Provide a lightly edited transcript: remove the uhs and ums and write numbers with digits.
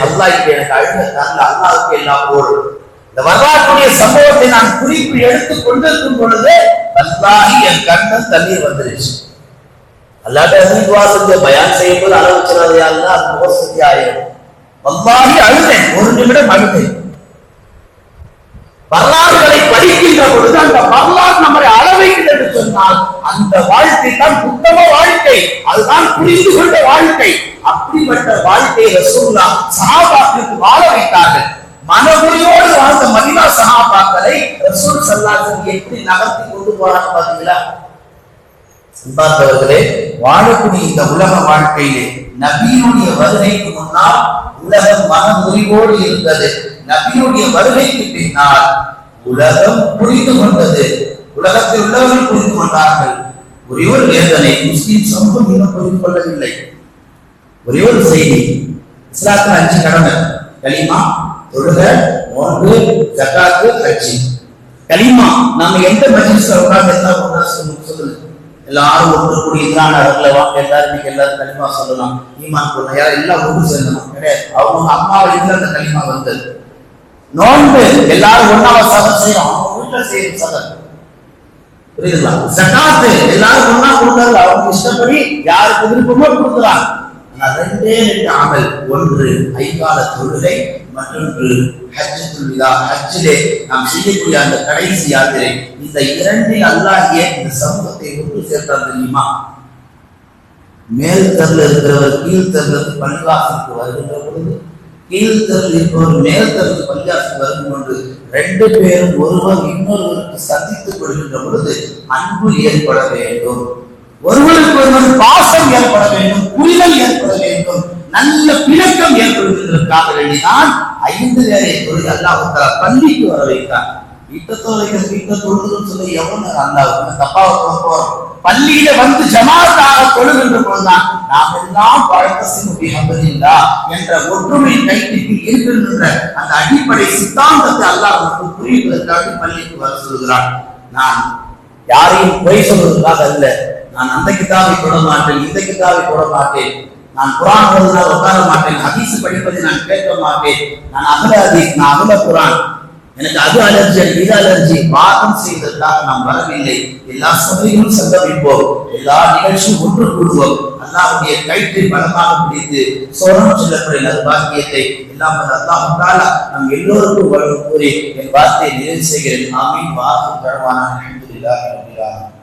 அல்லாஹ் எனக்கு அழுக தரல, அல்லாஹ்வுக்கு எல்லாம் போல். இந்த வரலாற்றுடைய சம்பவத்தை நான் குறிப்பு எடுத்துக் கொண்டிருக்கும் பொழுது அல்லாஹ் என் கண்ணன் தண்ணீர் வந்துருச்சு. அல்லாஹ்ட்ட அன்பிவாசத்தை பயான் செய்யும்போது அளவு வச்சிடாதே அல்லாஹ், அது மோசடி ஆயிடும். அல்லாஹ் அழுதேன், ஒரு நிமிடம் அழுதேன். வரலாறுகளை படிக்கின்ற பொழுது அந்த வரலாறு நம்மை அளவைகள் என்று சொன்னால் அந்த வாழ்க்கை தான் உத்தம வாழ்க்கை, அதுதான் புரிந்து கொண்ட வாழ்க்கை. அப்படிப்பட்ட வாழ்க்கையை ரசூலுல்லாஹ் சஹாபாக்களுக்கு வாழ வைத்தார்கள். மனமுறையோடு வாழ்ந்த மதீனா சஹாபாக்களை ரசூல் ஸல்லல்லாஹு அலைஹி வஸல்லம் எப்படி நகர்த்தி கொண்டு போறாங்க பாத்தீங்களா? அன்பார்ந்தவர்களே, வாழக்கூடிய இந்த உலக வாழ்க்கையிலே நபியுடைய வருகைக்கு முன்னால் உலகம் மனமுறிவோடு இருந்தது. நபியுடைய வருகைக்கு பின்னால் உலகம் புரிந்து கொண்டது. உலகத்தில் உள்ளவர்கள் புரிந்து கொண்டார்கள். ஒரே ஒரு வேதனை, முஸ்லிம் சமூகம் இன்னும் புரிந்து கொள்ளவில்லை. ஒரே ஒரு செய்தி, இஸ்லாத்தில் 5 கடமை: கலிமா, தொழுக, நோன்பு, ஜகாத்து, ஹஜ். கலிமா நாம எந்த மஜ்லிஸ்ல உட்கார்ந்து சொல்லுங்க, எல்லாரும் ஒன்று கூடி இல்லான எல்லாரும் கலிமா சொல்லலாம், ஈமான் கொள்ளலாம், யாரும் எல்லாம் ஒன்று சொல்லணும் கிடையாது. அவங்க அம்மாவை இருந்து அந்த கலிமா வந்தது. நோன்பு எல்லாரும் ஒன்னாவ சதம் செய்யறோம், அவங்க வீட்டுல செய்யும் சதம், புரியுதுங்களா? ஜகாத்து எல்லாரும் ஒன்னா கொடுக்கறது, அவங்க இஷ்டப்படி யாருக்கு விருப்பமோ கொடுக்குறாங்க. ஆனா 2 அமல், ஒன்று ஐகால தொழுகை, மற்றொன்று ஹஜ்ஜுல் விதா, ஹஜ்ஜிலே நாம் செய்யக்கூடிய அந்த கடைசி யாத்திரை. இந்த 2 அல்லாஹ் ஏன் இந்த சமூகத்தை ஒன்று சேர்த்தார் தெரியுமா? மேல் தெருல இருக்கிறவர் கீழ் தெருலுக்கு பள்ளிவாசலுக்கு வருகின்ற பொழுது, கீழ் தெருவில் இருப்பவர் மேல் தெருவுக்கு பள்ளிவாசலுக்கு வரும் பொழுது 2 பேரும் ஒருவர் இன்னொருவருக்கு சந்தித்துக் கொள்கின்ற பொழுது அன்பு ஏற்பட வேண்டும், ஒருவருக்கு ஒருவர் பாசம் ஏற்பட வேண்டும், புரிதல் ஏற்பட வேண்டும், நல்ல பிணக்கம் ஏற்படுவதற்காக வேண்டிதான் 5 வேளை தொழுகை அல்லாஹ் தஆலா பள்ளிக்கு வர வைத்தார். வீட்டை தொழுதுன்னு சொல்லி எவ்வளவு அல்லாஹ் தப்பாக போறோம். பள்ளியில வந்து ஜமாத்தாக தொழுகின்ற பொழுதுதான் நாம் எல்லாம் என்ற ஒற்றுமை கைப்பிடித்து இருக்கின்ற அந்த அடிப்படை சித்தாந்தத்தை அல்லாஹ் நமக்கு புரிவதற்காக பள்ளிக்கு வர சொல்கிறான். நான் யாரையும் பொய் சொல்வதற்காக அல்ல, நான் அந்த கிதாபை தொட மாட்டேன், இந்த கிதாபை தொட மாட்டேன், நான் குரான் ஓதுனால் உட்கார மாட்டேன், ஹதீஸ் படிப்பதை நான் கேட்க மாட்டேன், நான் அகல ஹதீஸ், நான் அகல குரான், எனக்கு அது அலர்ஜி, இது அலர்ஜி, வாதம் செய்வதற்காக நாம் வரவில்லை. எல்லா சபையிலும் சங்கமிப்போம், எல்லா நிகழ்ச்சியும் ஒன்று கூடுவோம். அல்லாஹ்வுடைய கயிற்றை பலமாக பிடித்து சோரம் செல்லக்கூடிய நற்பாக்கியத்தை எல்லாம் அல்லாஹ் தஆலா நம் எல்லோருக்கும் வழங்க கூறி என் வார்த்தையை நிறைவு செய்கிறேன். ஆமீன். வாஹிர் தஅவானா அல்ஹம்துலில்லாஹி ரப்பில் ஆலமீன்.